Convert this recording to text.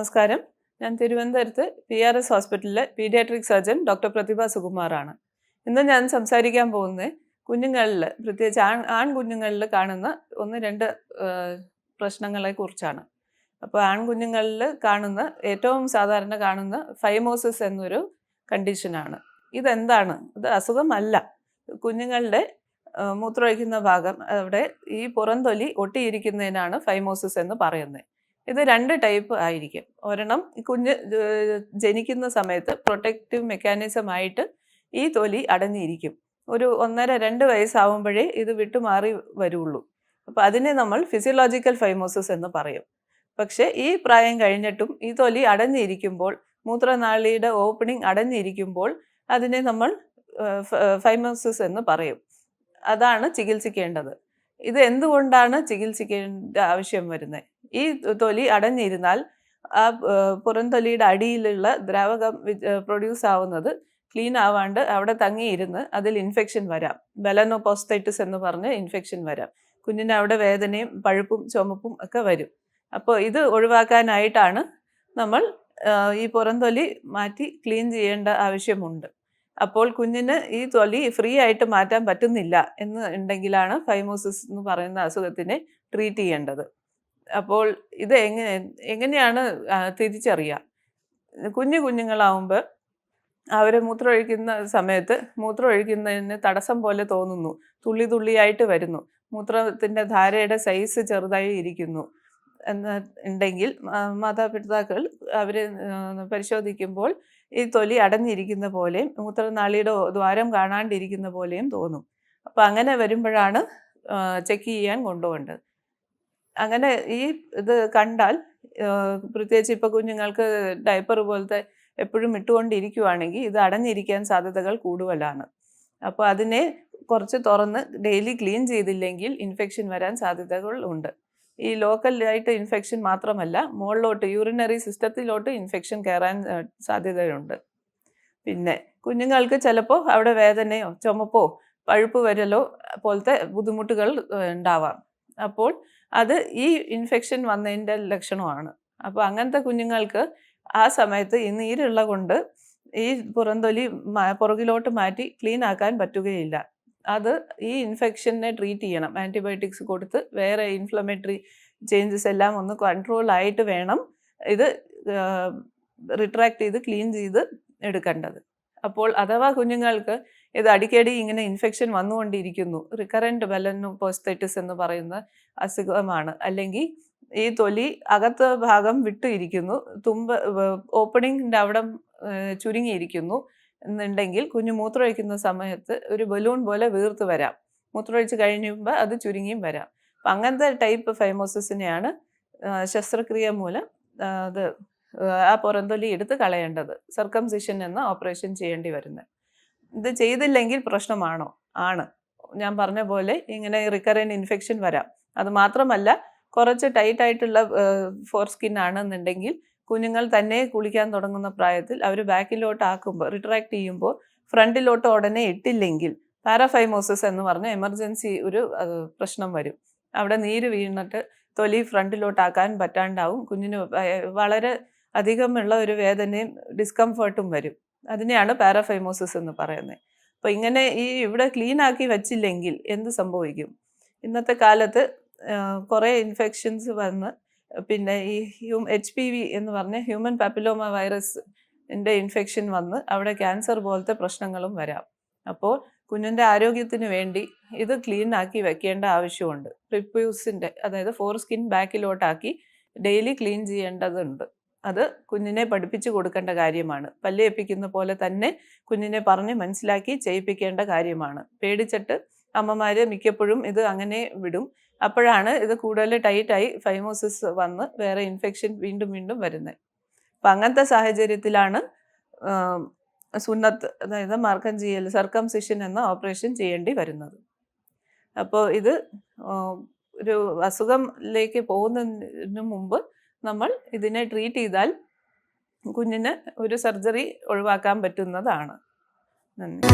നമസ്കാരം. ഞാൻ തിരുവനന്തപുരത്ത് PRS ഹോസ്പിറ്റലിലെ പീഡിയാട്രിക് സർജൻ ഡോക്ടർ പ്രതിഭ സുകുമാറാണ്. ഇന്ന് ഞാൻ സംസാരിക്കാൻ പോകുന്നത് കുഞ്ഞുങ്ങളിൽ, പ്രത്യേകിച്ച് ആൺകുഞ്ഞുങ്ങളിൽ കാണുന്ന 1-2 പ്രശ്നങ്ങളെ കുറിച്ചാണ്. അപ്പോൾ ആൺകുഞ്ഞുങ്ങളിൽ കാണുന്ന ഏറ്റവും സാധാരണ കാണുന്ന ഫൈമോസിസ് എന്നൊരു കണ്ടീഷനാണ്. ഇതെന്താണ്? ഇത് അസുഖമല്ല. കുഞ്ഞുങ്ങളുടെ മൂത്രമൊഴിക്കുന്ന ഭാഗം അവിടെ ഈ പുറംതൊലി ഒട്ടിയിരിക്കുന്നതിനാണ് ഫൈമോസിസ് എന്ന് പറയുന്നത്. ഇത് 2 ടൈപ്പ് ആയിരിക്കും. ഒരെണ്ണം കുഞ്ഞ് ജനിക്കുന്ന സമയത്ത് പ്രൊട്ടക്റ്റീവ് മെക്കാനിസം ആയിട്ട് ഈ തൊലി അടഞ്ഞിരിക്കും. ഒരു 1.5-2 വയസ്സാവുമ്പോഴേ ഇത് വിട്ടുമാറി വരുള്ളൂ. അപ്പോൾ അതിനെ നമ്മൾ ഫിസിയോളജിക്കൽ ഫൈമോസിസ് എന്ന് പറയും. പക്ഷേ ഈ പ്രായം കഴിഞ്ഞിട്ടും ഈ തൊലി അടഞ്ഞിരിക്കുമ്പോൾ, മൂത്രനാളിയുടെ ഓപ്പണിംഗ് അടഞ്ഞിരിക്കുമ്പോൾ അതിനെ നമ്മൾ ഫൈമോസിസ് എന്ന് പറയും. അതാണ് ചികിത്സിക്കേണ്ടത്. ഇത് എന്തുകൊണ്ടാണ് ചികിത്സിക്കേണ്ട ആവശ്യം വരുന്നത്? ഈ തൊലി അടഞ്ഞിരുന്നാൽ ആ പുറംതൊലിയുടെ അടിയിലുള്ള ദ്രാവകം പ്രൊഡ്യൂസ് ആവുന്നത് ക്ലീൻ ആവാണ്ട് അവിടെ തങ്ങിയിരുന്ന് അതിൽ ഇൻഫെക്ഷൻ വരാം. മെലനോപോസ്റ്റൈറ്റിസ് എന്ന് പറഞ്ഞ് ഇൻഫെക്ഷൻ വരാം. കുഞ്ഞിന് അവിടെ വേദനയും പഴുപ്പും ചുമപ്പും ഒക്കെ വരും. അപ്പോൾ ഇത് ഒഴിവാക്കാനായിട്ടാണ് നമ്മൾ ഈ പുറംതൊലി മാറ്റി ക്ലീൻ ചെയ്യേണ്ട ആവശ്യമുണ്ട്. അപ്പോൾ കുഞ്ഞിന് ഈ തൊലി ഫ്രീ ആയിട്ട് മാറ്റാൻ പറ്റുന്നില്ല എന്ന് ഉണ്ടെങ്കിലാണ് ഫൈമോസിസ് എന്ന് പറയുന്ന അസുഖത്തിനെ ട്രീറ്റ് ചെയ്യേണ്ടത്. അപ്പോൾ ഇത് എങ്ങനെയാണ് തിരിച്ചറിയുക? കുഞ്ഞുങ്ങളാവുമ്പോൾ അവർ മൂത്രമൊഴിക്കുന്ന സമയത്ത് മൂത്രമൊഴിക്കുന്നതിന് തടസ്സം പോലെ തോന്നുന്നു, തുള്ളി തുള്ളിയായിട്ട് വരുന്നു, മൂത്രത്തിൻ്റെ ധാരയുടെ സൈസ് ചെറുതായി ഇരിക്കുന്നു എന്ന് ഉണ്ടെങ്കിൽ മാതാപിതാക്കൾ അവർ പരിശോധിക്കുമ്പോൾ ഈ തൊലി അടഞ്ഞിരിക്കുന്ന പോലെയും മൂത്രനാളിയുടെ ദ്വാരം കാണാണ്ടിരിക്കുന്ന പോലെയും തോന്നും. അപ്പോൾ അങ്ങനെ വരുമ്പോഴാണ് ചെക്ക് ചെയ്യാൻ കൊണ്ടുപോകേണ്ടത്. അങ്ങനെ ഈ ഇത് കണ്ടാൽ, പ്രത്യേകിച്ച് ഇപ്പോൾ കുഞ്ഞുങ്ങൾക്ക് ഡയപ്പർ പോലത്തെ എപ്പോഴും ഇട്ടുകൊണ്ടിരിക്കുവാണെങ്കിൽ ഇത് അടഞ്ഞിരിക്കാൻ സാധ്യതകൾ കൂടുതലാണ്. അപ്പോൾ അതിനെ കുറച്ച് തുറന്ന് ഡെയിലി ക്ലീൻ ചെയ്തില്ലെങ്കിൽ ഇൻഫെക്ഷൻ വരാൻ സാധ്യതകൾ ഉണ്ട്. ഈ ലോക്കലായിട്ട് ഇൻഫെക്ഷൻ മാത്രമല്ല, മുകളിലോട്ട് യൂറിനറി സിസ്റ്റത്തിലോട്ട് ഇൻഫെക്ഷൻ കയറാൻ സാധ്യതയുണ്ട്. പിന്നെ കുഞ്ഞുങ്ങൾക്ക് ചിലപ്പോൾ അവിടെ വേദനയോ ചുമപ്പോ പഴുപ്പ് വരലോ പോലത്തെ ബുദ്ധിമുട്ടുകൾ ഉണ്ടാവാം. അപ്പോൾ അത് ഈ ഇൻഫെക്ഷൻ വന്നതിൻ്റെ ലക്ഷണമാണ്. അപ്പോൾ അങ്ങനത്തെ കുഞ്ഞുങ്ങൾക്ക് ആ സമയത്ത് ഈ നീരുള്ള കൊണ്ട് ഈ പുറംതൊലി പുറകിലോട്ട് മാറ്റി ക്ലീൻ ആക്കാൻ പറ്റുകയില്ല. അത് ഈ ഇൻഫെക്ഷനെ ട്രീറ്റ് ചെയ്യണം. ആൻറ്റിബയോട്ടിക്സ് കൊടുത്ത് വേറെ ഇൻഫ്ലമേറ്ററി ചേഞ്ചസ് എല്ലാം ഒന്ന് കൺട്രോൾ ആയിട്ട് വേണം ഇത് റിട്രാക്ട് ചെയ്ത് ക്ലീൻ ചെയ്ത് എടുക്കേണ്ടത്. അപ്പോൾ അഥവാ കുഞ്ഞുങ്ങൾക്ക് ഇത് അടിക്കടി ഇങ്ങനെ ഇൻഫെക്ഷൻ വന്നുകൊണ്ടിരിക്കുന്നു, റിക്കറൻറ്റ് മെലനോപോസ്റ്റൈറ്റിസ് എന്ന് പറയുന്ന അസുഖമാണ്, അല്ലെങ്കിൽ ഈ തൊലി അകത്ത് ഭാഗം വിട്ടിരിക്കുന്നു, ഓപ്പണിങ്ങിൻ്റെ അവിടെ ചുരുങ്ങിയിരിക്കുന്നു എന്നുണ്ടെങ്കിൽ കുഞ്ഞ് മൂത്രമൊഴിക്കുന്ന സമയത്ത് ഒരു ബലൂൺ പോലെ വീർത്ത് വരാം. മൂത്രമൊഴിച്ച് കഴിയുമ്പോൾ അത് ചുരുങ്ങിയും വരാം. അപ്പം അങ്ങനത്തെ ടൈപ്പ് ഫൈമോസിസിനെയാണ് ശസ്ത്രക്രിയ മൂലം അത് ആ പുറംതൊലി എടുത്ത് കളയേണ്ടത്, സർക്കംസിഷൻ എന്ന ഓപ്പറേഷൻ ചെയ്യേണ്ടി വരുന്നത്. ഇത് ചെയ്തില്ലെങ്കിൽ പ്രശ്നമാണോ? ആണ്. ഞാൻ പറഞ്ഞ പോലെ ഇങ്ങനെ റിക്കറൻറ്റ് ഇൻഫെക്ഷൻ വരാം. അത് മാത്രമല്ല, കുറച്ച് ടൈറ്റായിട്ടുള്ള ഫോർ സ്കിൻ ആണെന്നുണ്ടെങ്കിൽ കുഞ്ഞുങ്ങൾ തന്നെ കുളിക്കാൻ തുടങ്ങുന്ന പ്രായത്തിൽ അവർ ബാക്കിലോട്ട് ആക്കുമ്പോൾ, റിട്രാക്ട് ചെയ്യുമ്പോൾ ഫ്രണ്ടിലോട്ട് ഉടനെ ഇട്ടില്ലെങ്കിൽ പാരാഫൈമോസിസ് എന്ന് പറഞ്ഞ എമർജൻസി ഒരു പ്രശ്നം വരും. അവിടെ നീര് വീണിട്ട് തൊലി ഫ്രണ്ടിലോട്ടാക്കാൻ പറ്റാണ്ടാവും. കുഞ്ഞിന് വളരെ അധികമുള്ള ഒരു വേദനയും ഡിസ്കംഫർട്ടും വരും. അതിനെയാണ് പാരാഫൈമോസിസ് എന്ന് പറയുന്നത്. അപ്പോൾ ഇങ്ങനെ ഇവിടെ ക്ലീൻ ആക്കി വെച്ചില്ലെങ്കിൽ എന്ത് സംഭവിക്കും? ഇന്നത്തെ കാലത്ത് കുറേ ഇൻഫെക്ഷൻസ് വന്ന് പിന്നെ ഈ HPV എന്ന് പറഞ്ഞ ഹ്യൂമൻ പാപ്പിലോമ വൈറസിൻ്റെ ഇൻഫെക്ഷൻ വന്ന് അവിടെ ക്യാൻസർ പോലത്തെ പ്രശ്നങ്ങളും വരാം. അപ്പോൾ കുഞ്ഞിൻ്റെ ആരോഗ്യത്തിന് വേണ്ടി ഇത് ക്ലീൻ ആക്കി വെക്കേണ്ട ആവശ്യമുണ്ട്. പ്രിപ്യൂസിൻ്റെ, അതായത് ഫോർ സ്കിൻ ബാക്കിലോട്ടാക്കി ഡെയിലി ക്ലീൻ ചെയ്യേണ്ടതുണ്ട്. അത് കുഞ്ഞിനെ പഠിപ്പിച്ചു കൊടുക്കേണ്ട കാര്യമാണ്. പല്ലേപ്പിക്കുന്ന പോലെ തന്നെ കുഞ്ഞിനെ പറഞ്ഞ് മനസ്സിലാക്കി ചെയ്യിപ്പിക്കേണ്ട കാര്യമാണ്. പേടിച്ചിട്ട് അമ്മമാർ മിക്കപ്പോഴും ഇത് അങ്ങനെ വിടും. അപ്പോഴാണ് ഇത് കൂടുതൽ ടൈറ്റായി ഫൈമോസിസ് വന്ന് വേറെ ഇൻഫെക്ഷൻ വീണ്ടും വീണ്ടും വരുന്നത്. അപ്പം അങ്ങനത്തെ സാഹചര്യത്തിലാണ് സുന്നത്ത്, അതായത് മാർക്കം ചെയ്യൽ, സർക്കംസിഷൻ എന്ന ഓപ്പറേഷൻ ചെയ്യേണ്ടി വരുന്നത്. അപ്പോൾ ഇത് ഒരു അസുഖത്തിലേക്ക് പോകുന്നതിന് മുമ്പ് നമ്മൾ ഇതിനെ ട്രീറ്റ് ചെയ്താൽ കുഞ്ഞിന് ഒരു സർജറി ഒഴിവാക്കാൻ പറ്റുന്നതാണ്. നന്ദി.